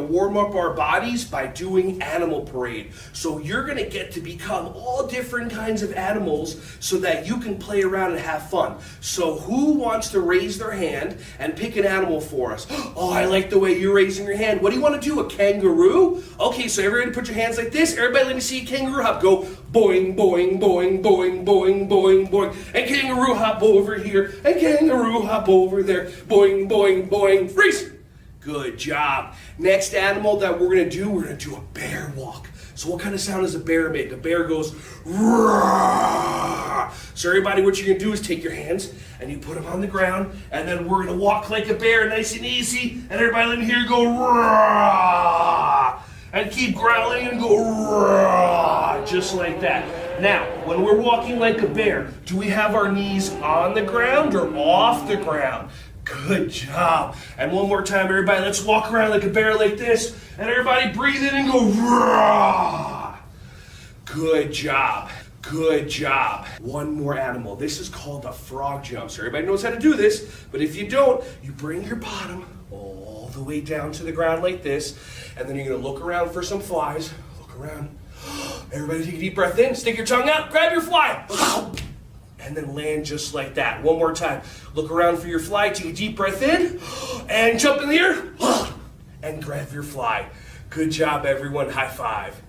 warm up our bodies by doing Animal Parade. So you're going to get to become all different kinds of animals so that you can play around and have fun. So who wants to raise their hand and pick an animal for us? Oh, I like the way you're raising your hand. What do you want to do, a kangaroo? Okay, so everybody put your hands like this. Everybody let me see a kangaroo hop. Go boing, boing, boing, boing, boing, boing, boing. And kangaroo hop over here. And kangaroo hop over there. Boing, boing, boing. Freeze! Good job. Next animal that we're going to do a bear walk. So what kind of sound does a bear make? A bear goes, roar. So everybody, what you're going to do is take your hands and you put them on the ground, and then we're going to walk like a bear, nice and easy. And everybody let me hear you go, roar. And keep growling and go, roar, just like that. Now, when we're walking like a bear, do we have our knees on the ground or off the ground? Good job. And one more time, everybody, let's walk around like a bear like this. And everybody breathe in and go, roar. Good job. Good job. One more animal. This is called a frog jump. So everybody knows how to do this, but if you don't, you bring your bottom all the way down to the ground like this, and then you're going to look around for some flies. Look around. Everybody take a deep breath in, stick your tongue out, grab your fly. And then land just like that. One more time. Look around for your fly, take a deep breath in, and jump in the air, and grab your fly. Good job, everyone. High five.